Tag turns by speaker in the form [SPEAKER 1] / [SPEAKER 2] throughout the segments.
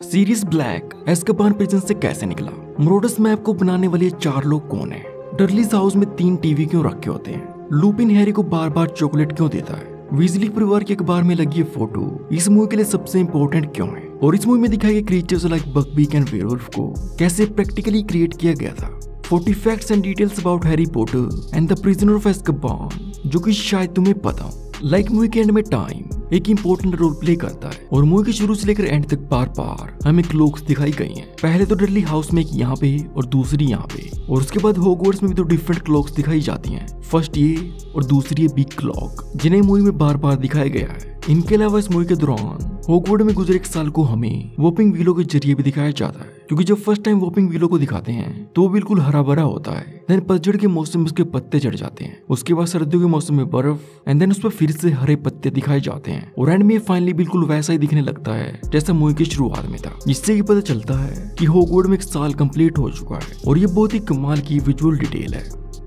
[SPEAKER 1] Sirius Black Azkaban prison से कैसे निकला? मरोडस मैप को बनाने वाले 4 लोग कौन हैं? डर्लीज हाउस में 3 टीवी क्यों रखे होते हैं? लुपिन हैरी को बार बार चॉकलेट क्यों देता है? वीजली परिवार के अखबार में लगी ये फोटो इस मूवी के लिए सबसे इम्पोर्टेंट क्यों है? और इस मूवी में दिखाए गए creatures like Buckbeak and werewolf को कैसे प्रैक्टिकली क्रिएट किया गया था? 40 facts and details about Harry Potter and the prisoner of Azkaban, जो कि शायद तुम्हें पता हो। लाइक मूवी के एंड में टाइम एक इंपॉर्टेंट रोल प्ले करता है और मूवी के शुरू से लेकर एंड तक बार बार हमें क्लॉक्स दिखाई गई हैं। पहले तो डर्ली हाउस में एक यहाँ पे और दूसरी यहाँ पे, और उसके बाद हॉगवर्ट्स में भी 2 डिफरेंट क्लॉक्स दिखाई जाती हैं। फर्स्ट ये और दूसरी ये बिग क्लॉक, जिन्हें मूवी में बार बार दिखाया गया है। इनके अलावा इस मूवी के दौरान हॉगवर्ट्स में गुजरे 1 साल को हमें वॉपिंग विलो के जरिए भी दिखाया जाता है, क्योंकि जब फर्स्ट टाइम वॉपिंग विलो को दिखाते हैं तो वो बिल्कुल हरा भरा होता है। देन पतझड़ के मौसम में उसके पत्ते झड़ जाते हैं, उसके बाद सर्दियों के मौसम में बर्फ, एंड देन उस पर फिर से हरे पत्ते दिखाए जाते हैं, और एंड में फाइनली बिल्कुल वैसा ही दिखने लगता है जैसा मूवी की शुरुआत में था। जिससे ये पता चलता है कि हॉगवर्ट्स में 1 साल कंप्लीट हो चुका है, और ये बहुत ही कमाल की विजुअल डिटेल है।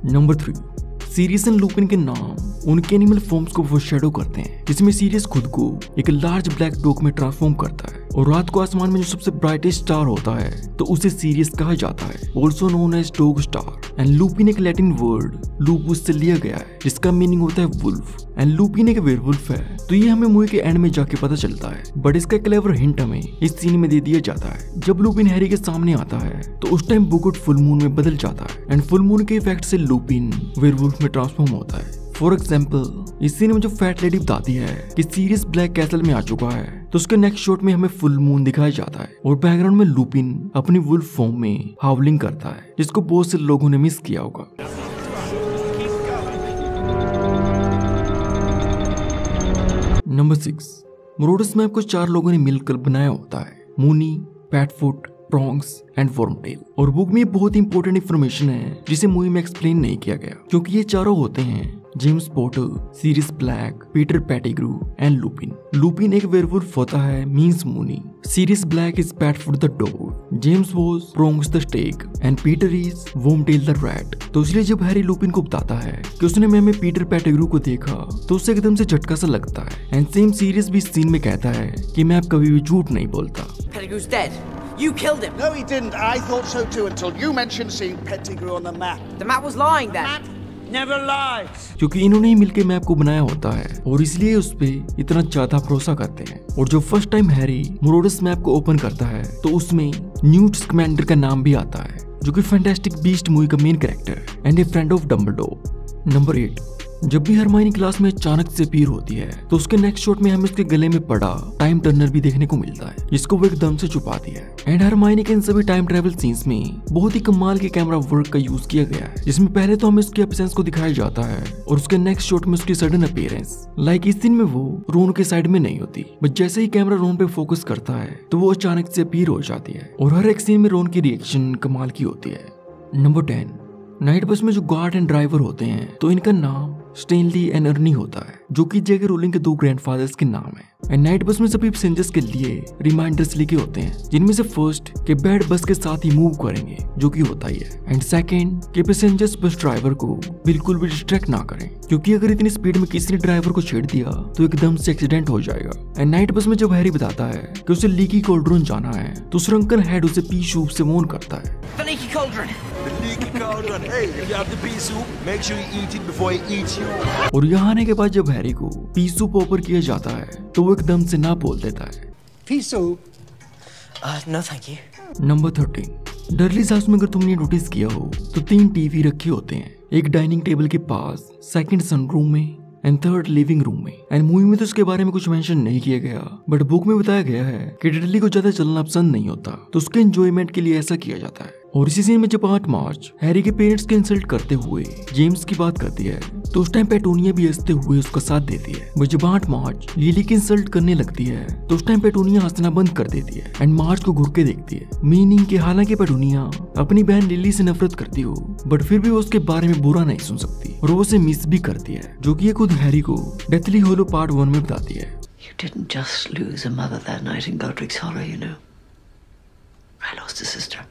[SPEAKER 1] नंबर 3, सीरियस एंड लुपिन के नाम उनके एनिमल फॉर्म्स को फोरशैडो करते हैं, जिसमें सीरियस खुद को एक लार्ज ब्लैक डॉग में ट्रांसफॉर्म करता है, और रात को आसमान में जो सबसे ब्राइटेस्ट स्टार होता है तो उसे सीरियस कहा जाता है, also known as dog star. And Lupin एक लैटिन वर्ड लुपस से लिया गया है, जिसका मीनिंग होता है वुल्फ, एंड लुपिन एक वेयरवुल्फ है। तो ये हमें मूवी के एंड में जाके पता चलता है, बट इसका क्लेवर हिंट हमें इस सीन में दे दिया जाता है। जब लुपिन हैरी के सामने आता है तो उस टाइम बुगुट फुल मून में बदल जाता है, एंड फुल मून के इफेक्ट से लुपिन वेयरवुल्फ में ट्रांसफॉर्म होता है। फॉर एग्जाम्पल, इस सीन में जो फैट लेडी बताती है कि सीरियस ब्लैक कैसल में आ चुका है, तो उसके नेक्स्ट शॉट में हमें फुल मून दिखाया जाता है, और बैकग्राउंड में लुपिन अपनी वुल्फ फॉर्म में हाउलिंग करता है, जिसको बहुत से लोगों ने मिस किया होगा। नंबर 6, मरोडस मैप को 4 लोगों ने मिलकर बनाया होता है, मूनी, पैटफुट, प्रॉन्ग्स एंड वर्मटेल। और बुक में बहुत इंपॉर्टेंट इन्फॉर्मेशन है जिसे मूवी में एक्सप्लेन नहीं किया गया, क्योंकि ये चारों होते हैं James Potter, Sirius Black, Peter Pettigrew and Lupin. Lupin एक वेयरवुल्फ होता है, means Moony. Sirius Black is Padfoot the dog, James was Prongs the stag, and Peter is Wormtail the rat. तो इसलिए जब हैरी लुपिन को बताता है कि उसने में पीटर पेटिग्रू को देखा तो उसे एकदम से झटका सा लगता है। एंड सेम सीरियस भी इस सीन में कहता है कि मैं अब कभी भी झूठ नहीं बोलता।
[SPEAKER 2] Pettigrew's dead. You killed him.
[SPEAKER 3] No, he didn't. I thought so too until you mentioned seeing Pettigrew on the map.
[SPEAKER 2] The map was lying then.
[SPEAKER 3] Map never lies.
[SPEAKER 1] क्योंकि इन्होंने ही मिलके मैप को बनाया होता है, और इसलिए उस पे इतना ज्यादा भरोसा करते हैं। और जो फर्स्ट टाइम हैरी मरोडस मैप को ओपन करता है तो उसमें न्यूट स्कैमेंडर का नाम भी आता है, जो कि फैंटास्टिक बीस्ट मूवी का main character and A friend of Dumbledore. Number 8, जब भी हरमाइनी क्लास में अचानक से अपीयर होती है तो उसके नेक्स्ट शॉट में हमें उसके गले में पड़ा टाइम टर्नर भी देखने को मिलता है, जिसको वो एकदम से छुपाती है। एंड हरमाइनी के इन सभी टाइम ट्रेवल सीन्स में बहुत ही कमाल के कैमरा वर्क का यूज किया गया है, जिसमें पहले तो हमें उसके एब्सेंस को दिखाया जाता है, और उसके नेक्स्ट शॉट में उसकी सडन अपीयरेंस। लाइक इस सीन में वो रोन के साइड में नहीं होती, बट जैसे ही कैमरा रोन पे फोकस करता है तो वो अचानक से अपीयर हो जाती है, और हर एक सीन में रोन की रिएक्शन कमाल की होती है। नंबर 10, नाइट बस में जो गार्ड एंड ड्राइवर होते हैं तो इनका नाम स्टेनली एंड अर्नी होता है, जो कि जेके रोलिंग के 2 ग्रैंडफादर्स के नाम है। एंड नाइट बस में सभी पैसेंजर्स के लिए रिमाइंडर्स लिखे होते हैं, जिनमें से फर्स्ट के बेड बस के साथ ही मूव करेंगे, जो कि होता ही है, एंड सेकंड के पैसेंजर्स बस ड्राइवर को बिल्कुल भी डिस्ट्रैक्ट ना करें, क्योंकि अगर इतनी स्पीड में किसी ने ड्राइवर को छेड़ दिया तो एकदम से एक्सीडेंट हो जाएगा। एंड नाइट बस में जब हैरी बताता है कि उसे लीकी कॉल्ड्रन जाना है तो श्रंकन हेड उसे पी सूप से वॉर्न करता है।
[SPEAKER 2] The leaky cauldron.
[SPEAKER 4] The leaky cauldron. Hey, if you have the pea soup, make sure you eat it before he eats you.
[SPEAKER 1] और यहाँ आने के बाद जब हैरी को पी सूप ऑफर किया जाता है तो वो एकदम से ना बोल देता है।
[SPEAKER 3] Pea soup.
[SPEAKER 2] No thank you.
[SPEAKER 1] Number 13, Dursleys house में अगर तुमने नोटिस किया हो तो 3 टीवी रखे होते हैं, एक डाइनिंग टेबल के पास, सेकंड सनरूम में एंड थर्ड लिविंग रूम में। एंड मूवी में तो इसके बारे में कुछ मेंशन नहीं किया गया, बट बुक में बताया गया है कि डडली को ज्यादा चलना पसंद नहीं होता, तो उसके एंजॉयमेंट के लिए ऐसा किया जाता है। और इसी सीन में जब 8 मार्च हैरी के पेरेंट्स के इंसल्ट करते हुए जेम्स की बात करती है तो उस टाइम पेटूनिया भी हंसते हुए उसका साथ देती है। बट जब 8 मार्च लिली की इंसल्ट करने लगती है तो उस टाइम पेटूनिया हंसना बंद कर देती है एंड मार्च को घूर के देखती है, मीनिंग कि हालांकि पेटूनिया अपनी बहन लिली से नफरत करती हो, बट फिर भी वो उसके बारे में बुरा नहीं सुन सकती और वो उसे मिस भी करती है, जो कि ये खुद हैरी को डेथली होलो पार्ट 1 में बताती है।
[SPEAKER 5] You didn't just lose a mother that night in Godric's Hollow, you know. I lost a sister.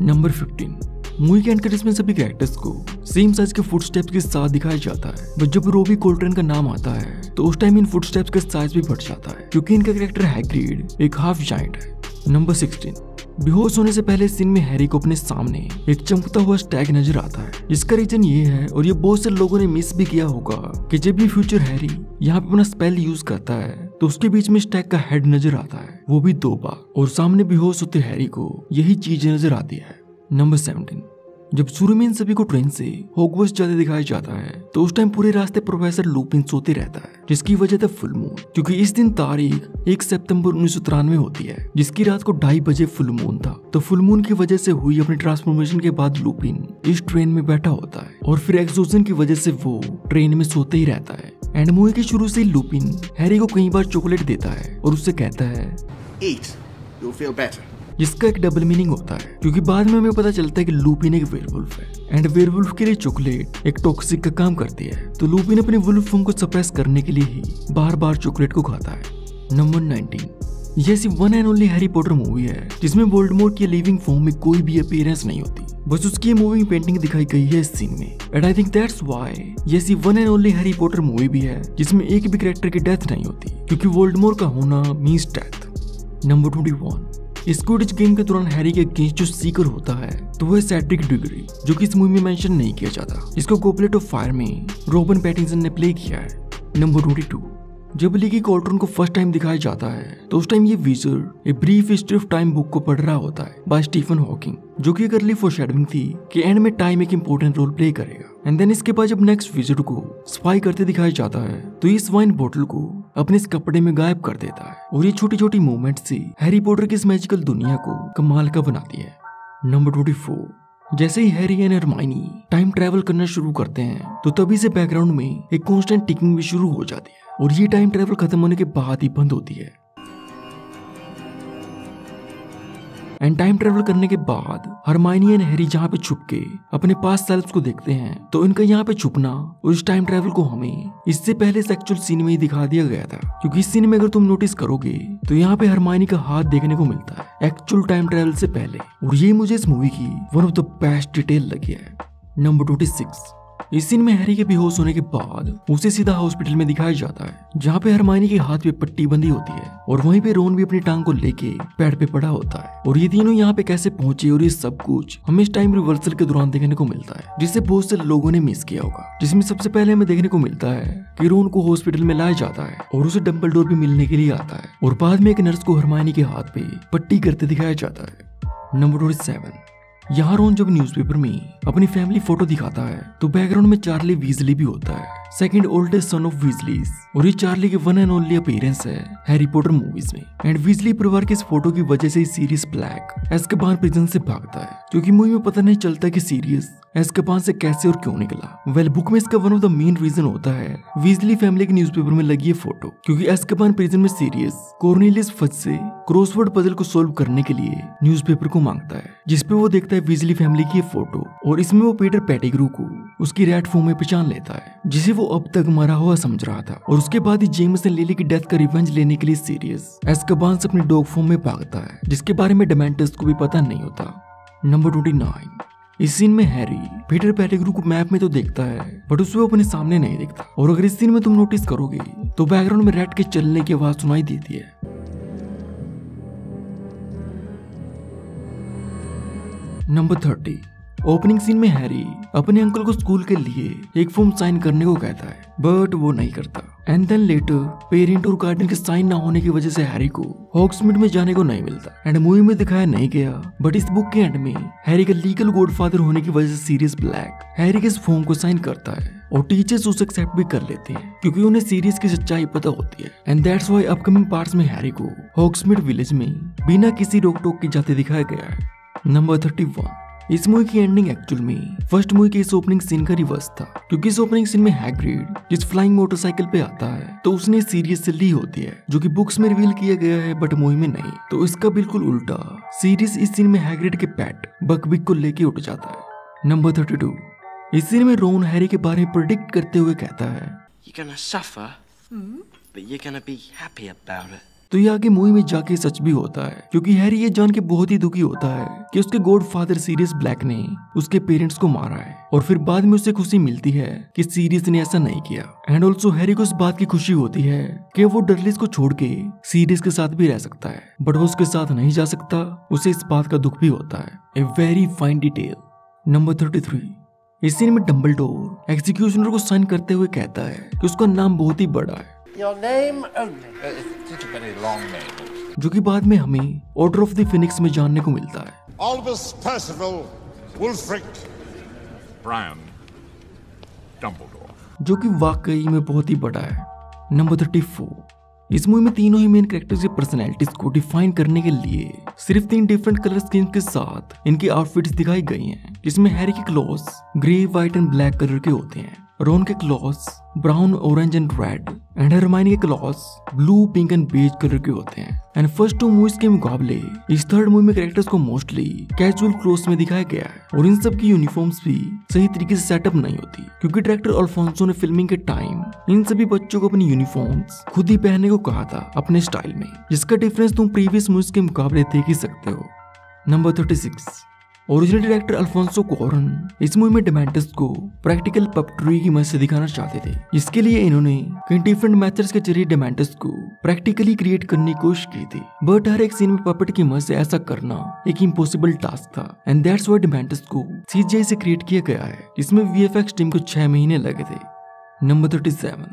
[SPEAKER 1] Number 15, movie के एंड क्रेडिट्स में सभी कैरेक्टर्स को सेम साइज के फुटस्टेप्स के साथ दिखाया जाता है, बट जब रोबी कोल्ट्रेन का नाम आता है तो उस टाइम इन फुटस्टेप्स का साइज भी बढ़ जाता है, क्योंकि इनका कैरेक्टर हैग्रिड एक हाफ जायंट है। नंबर 16, बेहोश होने से पहले सीन में हैरी को अपने सामने एक चमकता हुआ स्टैग नजर आता है। इसका रीजन ये है, और ये बहुत से लोगों ने मिस भी किया होगा, कि जब भी फ्यूचर हैरी यहाँ पे अपना स्पेल यूज करता है तो उसके बीच में स्टैग का हेड नजर आता है, वो भी 2 बार, और सामने बेहोश होते हैरी को यही चीज नजर आती है। नंबर 17, जब शुरू में इन सभी को ट्रेन से हॉगवर्ट्स जाते दिखाया जाता है तो उस टाइम पूरे रास्ते प्रोफेसर लूपिन सोते रहता है, जिसकी वजह था फुल मून, क्योंकि इस दिन तारीख 1 सितंबर 1993 होती है, जिसकी रात को 2:30 बजे फुल मून था। तो फुल मून की वजह से हुई अपनी ट्रांसफॉर्मेशन के बाद लूपिन इस ट्रेन में बैठा होता है, और फिर एक्सोजन की वजह से वो ट्रेन में सोते ही रहता है। एंड मूवी के शुरू से ही लूपिन हैरी को कई बार चॉकलेट देता है और उससे कहता है
[SPEAKER 3] Eat. You'll feel better.
[SPEAKER 1] जिसका एक डबल मीनिंग होता है, क्योंकि बाद में हमें पता चलता है कि लूपिन एक वेयरवुल्फ है, एंड वेयरवुल्फ के लिए चॉकलेट एक टॉक्सिक का काम करती है। तो लूपिन अपने वुल्फ फॉर्म को सप्रेस करने के लिए ही बार बार चॉकलेट को खाता है। नंबर 19, ये ऐसी one and only Harry Potter movie है जिसमें वोल्डेमॉर्ट की लिविंग फॉर्म में कोई भी अपीयरेंस नहीं होती, बस उसकी मूवी पेंटिंग दिखाई गई है इस सीन में। And I think that's why ये ऐसी one and only Harry Potter movie भी है जिसमें एक भी कैरेक्टर की डेथ नहीं होती, क्योंकि वोल्डेमॉर्ट का होना मींस डेथ। नंबर 21, स्क्विडिच गेम के दौरान हैरी के अगेंस्ट जो सीकर होता है तो वह सेड्रिक डिगोरी, जो कि इस मूवी में मेंशन नहीं किया जाता, जिसको गॉबलेट ऑफ फायर में रॉबर्ट पैटिंसन ने प्ले किया है। नंबर 22, जब लीकी कॉल्ट्रॉन को फर्स्ट टाइम दिखाया जाता है तो उस टाइम ये wizard a brief history of time book को पढ़ रहा होता है बाय स्टीफन हॉकिंग, जो कि एक अर्ली फोरशैडोइंग थी कि एंड में टाइम एक इंपॉर्टेंट रोल प्ले करेगा। एंड देन इसके बाद जब नेक्स्ट विजर्ड को स्पाई करते दिखाया जाता है तो इस वाइन बोतल को अपने इस कपड़े में गायब कर देता है, और ये छोटी छोटी मूवमेंट से हैरी पॉटर की इस मैजिकल दुनिया को कमाल का बनाती है। नंबर 24, जैसे ही Harry and Hermione time travel करना शुरू करते हैं तो तभी से बैकग्राउंड में एक कांस्टेंट टिकिंग भी शुरू हो जाती है, और ये टाइम ट्रैवल खत्म होने के बाद ही बंद होती है। एंड टाइम ट्रैवल करने के बाद हरमाइनी एंड हैरी जहाँ पे छुप के अपने पास्ट सेल्फ्स को देखते हैं तो इनका यहाँ पे छुपना और इस टाइम ट्रैवल को हमें इससे पहले एक्चुअल सीन में ही दिखा दिया गया था, क्योंकि इस सीन में अगर तुम नोटिस करोगे तो यहाँ पे हरमाइनी का हाथ देखने को मिलता है एक्चुअल टाइम ट्रैवल से पहले, और ये मुझे इस मूवी की one of the best detail लगी है। नंबर 26, इस सीन में हैरी के बेहोश होने के बाद उसे सीधा हॉस्पिटल में दिखाया जाता है, जहाँ पे हरमाइनी के हाथ पे पट्टी बंधी होती है, और वहीं पे रोन भी अपनी टांग को लेके बेड पे पड़ा होता है। और ये तीनों यहाँ पे कैसे पहुंचे और ये सब कुछ हमें इस टाइम रिवर्सल के दौरान देखने को मिलता है, जिसे बहुत से लोगों ने मिस किया होगा। जिसमें सबसे पहले हमें देखने को मिलता है कि रोन को हॉस्पिटल में लाया जाता है और उसे डंबलडोर भी मिलने के लिए आता है, और बाद में एक नर्स को हरमाइनी के हाथ पे पट्टी करते दिखाया जाता है। नंबर 27, यहाँ रोन जब न्यूज़पेपर में अपनी फैमिली फोटो दिखाता है तो बैकग्राउंड में चार्ली वीजली भी होता है, सेकंड ओल्डेस्ट सन ऑफ वीजलीज, और ये चार्ली के वन एंड ओनली अपीयरेंस है हैरी पॉटर मूवीज में। एंड वीजली परिवार के इस फोटो की वजह से सीरियस ब्लैक एज़्काबान प्रिजन से भागता है, क्योंकि मूवी में पता नहीं चलता कि सीरियस एज़्काबान से कैसे और क्यों निकला। वेल बुक में इसका one of the main reason होता है वीजली फैमिली के न्यूज़पेपर में लगी ये फोटो, क्योंकि एज़्काबान प्रिजन में सीरियस कॉर्नेलियस फज से क्रॉसवर्ड पजल को सोल्व करने के लिए न्यूज़पेपर को मांगता है, जिसपे वो देखता है वीजली फैमिली की फोटो, और इसमें वो पीटर पेटिग्रू को उसकी रैट फॉर्म में पहचान लेता है, जिसे वो अब तक मरा हुआ समझ रहा था। और उसके बाद ही जेम्स ने लिली की डेथ का रिवेंज लेने के लिए सीरियस एज़्काबान से अपनी डॉग फॉर्म में भागता है, जिसके बारे में डेमेंटर्स को भी पता नहीं होता। नंबर 29, इस सीन में हैरी पीटर पेटिग्रू को मैप में तो देखता है बट उसे वो अपने सामने नहीं दिखता, और अगर इस सीन में तुम नोटिस करोगे तो बैकग्राउंड में रैट के चलने की आवाज सुनाई देती है। नंबर 30, ओपनिंग सीन में हैरी अपने अंकल को स्कूल के लिए एक फॉर्म साइन करने को कहता है बट वो नहीं करता। एंड देन लेटर पेरेंट और गार्डियन के साइन ना होने की वजह से हैरी को हॉग्समीड में जाने को नहीं मिलता। एंड मूवी में दिखाया नहीं गया बट इस बुक के एंड में हैरी का लीगल गॉडफादर होने की वजह से सीरियस ब्लैक हैरी के इस फॉर्म को साइन करता है, और टीचर्स उसे एक्सेप्ट भी कर लेते हैं क्योंकि उन्हें सीरियस की सच्चाई पता होती है। And that's why upcoming parts में हैरी को हॉग्समीड विलेज में बिना किसी रोक टोक के जाते दिखाया गया है। नंबर 31, इस मूवी की एंडिंग एक्चुअल में फर्स्ट मूवी के इस ओपनिंग सीन का रिवर्स था, क्योंकि इस ओपनिंग सीन में हैग्रिड जिस फ्लाइंग मोटरसाइकिल पे आता है तो उसने सीरियस से ली होती है, जो कि बुक्स में रिवील किया गया है बट मूवी में नहीं। तो इसका बिल्कुल उल्टा सीरियस इस सीन में हैग्रिड के पेट बकविक को लेके उठ जाता है। नंबर 32, इस सीन में रोन हैरी के बारे में प्रेडिक्ट करते हुए कहता है
[SPEAKER 6] You're gonna suffer, but you're gonna be happy about it.
[SPEAKER 1] तो ये आगे मूवी में जाके सच भी होता है, क्योंकि हैरी ये जान के बहुत ही दुखी होता है कि उसके गॉडफादर सीरियस ब्लैक ने उसके पेरेंट्स को मारा है, और फिर बाद में उसे खुशी मिलती है कि सीरियस ने ऐसा नहीं किया। एंड ऑल्सो हैरी को इस बात की खुशी होती है कि वो डर्लीज को छोड़ के सीरियस के साथ भी रह सकता है, बट वो उसके साथ नहीं जा सकता। उसे इस बात का दुख भी होता है। A very fine detail. Number 33। इस सीन में डम्बलडोर एग्जीक्यूशनर को साइन करते हुए कहता है कि उसका नाम बहुत ही बड़ा है,
[SPEAKER 6] Your name only. It's a very long name.
[SPEAKER 1] जो कि बाद में हमें ऑर्डर ऑफ द फिनिक्स में जानने को मिलता है।
[SPEAKER 7] Albus Percival Wulfric
[SPEAKER 6] Brian Dumbledore.
[SPEAKER 1] जो कि वाकई में बहुत ही बड़ा है। नंबर 34। इस मूवी में तीनों ही मेन कैरेक्टर्स की पर्सनैलिटीज को डिफाइन करने के लिए सिर्फ 3 डिफरेंट कलर स्कीम के साथ इनकी आउटफिट्स दिखाई गई हैं, जिसमें हैरी के clothes grey, white and black colour के होते हैं, रॉन के clothes brown, orange and red, and Hermione के clothes blue, pink and beige colour के होते हैं। एंड फर्स्ट 2 मूवीज के मुकाबले इस थर्ड मूवी में कैरेक्टर्स को मोस्टली कैजुअल क्लोथ्स में दिखाया गया है, और इन सब की यूनिफॉर्म्स भी सही तरीके से सेटअप नहीं होती, क्योंकि डायरेक्टर अल्फोंसो ने फिल्मिंग के टाइम इन सभी बच्चों को अपनी यूनिफॉर्म्स खुद ही पहनने को कहा था अपने स्टाइल में, जिसका डिफरेंस तुम प्रीवियस मूवीज के मुकाबले देख ही सकते हो। नंबर 36। ओरिजिनल डायरेक्टर अल्फोंसो क्वारन इस मूवी में डेमेंटस को प्रैक्टिकल पपेट्री की मदद से दिखाना चाहते थे। इसके लिए इन्होंने कई डिफरेंट मेथड्स के जरिए डेमेंटस को प्रैक्टिकली क्रिएट करने की कोशिश की थी, बट हर एक सीन में पपेट की मदद से ऐसा करना एक इम्पॉसिबल टास्क था, एंड दैट्स व्हाई डेमेंटस को सीजीआई से क्रिएट किया गया है, जिसमें वीएफएक्स टीम को 6 महीने लगे थे। नंबर 37।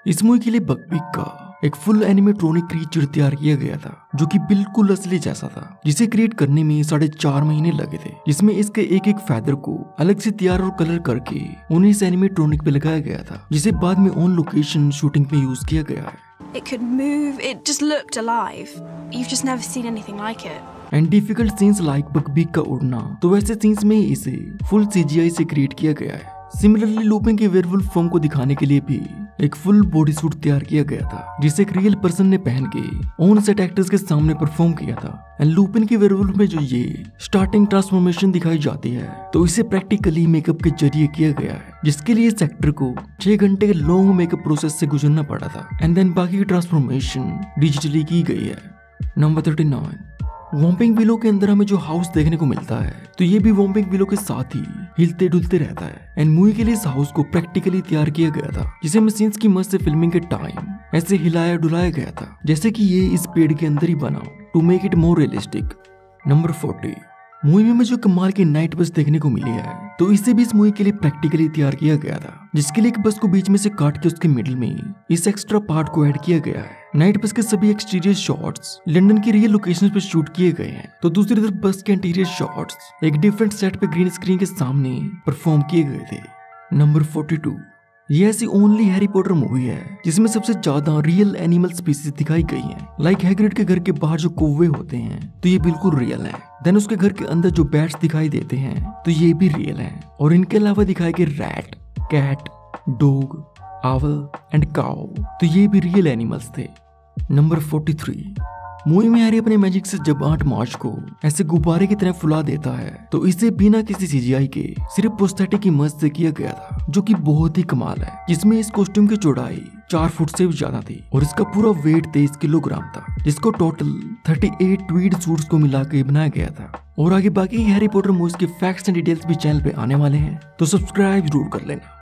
[SPEAKER 1] इस मूवी के लिए बकबीक का एक फुल एनिमेट्रॉनिक क्रीचर तैयार किया गया था, जो कि बिल्कुल असली जैसा था, जिसे क्रिएट करने में 4.5 महीने लगे थे, जिसमें इसके एक एक फैदर को अलग से तैयार और कलर करके उन्हें इस एनिमेट्रॉनिक पे लगाया गया था, जिसे बाद में ऑन लोकेशन शूटिंग में यूज किया गया है।
[SPEAKER 8] It could move, it just looked alive. You've just never seen anything like it.
[SPEAKER 1] And difficult scenes like Buckbeak का उड़ना, तो वैसे सीन्स में इसे फुल सीजीआई से क्रिएट किया गया है। सिमिलरली लूपिन के वेयरवुल्फ फॉर्म को दिखाने के लिए भी एक फुल बॉडी सूट तैयार किया गया था, जिसे एक रियल पर्सन ने पहन के ऑन सेट एक्टर्स के सामने परफॉर्म किया था। एंड लूपिन के वेयरवुल्फ में जो ये स्टार्टिंग ट्रांसफॉर्मेशन दिखाई जाती है, तो इसे प्रैक्टिकली मेकअप के जरिए किया गया है, जिसके लिए इस एक्टर को 6 घंटे के लॉन्ग मेकअप प्रोसेस से गुजरना पड़ा था। एंड देन बाकी की ट्रांसफॉर्मेशन डिजिटली की गई है। नंबर 39। वॉम्पिंग विलो के अंदर हमें जो हाउस देखने को मिलता है, तो ये भी वॉम्पिंग विलो के साथ ही हिलते डुलते रहता है। एंड मूवी के लिए इस हाउस को प्रैक्टिकली तैयार किया गया था, जिसे मशीन्स की मदद से फिल्मिंग के टाइम ऐसे हिलाया डुलाया गया था जैसे कि ये इस पेड़ के अंदर ही बना, to make it more realistic. Number 40। Movie में जो कमाल की नाइट बस देखने को मिली है, तो इसे भी इस मूवी के लिए प्रैक्टिकली तैयार किया गया था, जिसके लिए एक बस को बीच में से काट के उसके मिडिल में इस एक्स्ट्रा पार्ट को ऐड किया गया है। नाइट बस के सभी एक्सटीरियर शॉट्स लंदन की रियल लोकेशंस पे शूट किए गए हैं, तो दूसरी तरफ बस के इंटीरियर शॉट्स एक डिफरेंट सेट पे ग्रीन स्क्रीन के सामने परफॉर्म किए गए थे। नंबर 42। ये ऐसी ओनली हैरी पॉटर मूवी है जिसमें सबसे ज्यादा रियल एनिमल स्पीसीज दिखाई गई हैं। लाइक हैग्रिड के घर के बाहर जो कौवे होते हैं, तो ये बिल्कुल रियल है। देन उसके घर के अंदर जो बैट्स दिखाई देते हैं, तो ये भी रियल है। और इनके अलावा दिखाए गए रैट, कैट, डॉग, आवल एंड काऊ, तो ये भी रियल एनिमल्स थे। नंबर 43। मूवी में हैरी अपने मैजिक से जब 8 मार्च को ऐसे गुब्बारे की तरह फुला देता है, तो इसे बिना किसी सीजीआई के सिर्फ प्रोस्थेटिक की मदद से किया गया था, जो कि बहुत ही कमाल है, जिसमें इस कॉस्ट्यूम की चौड़ाई 4 फुट से भी ज्यादा थी और इसका पूरा वेट 23 किलोग्राम था, जिसको टोटल 38 ट्वीड सूट्स को मिला के बनाया गया था। और आगे बाकी हैरी पॉटर मूवीज के फैक्ट्स एंड डिटेल्स भी चैनल पे आने वाले हैं, तो सब्सक्राइब जरूर कर लेना।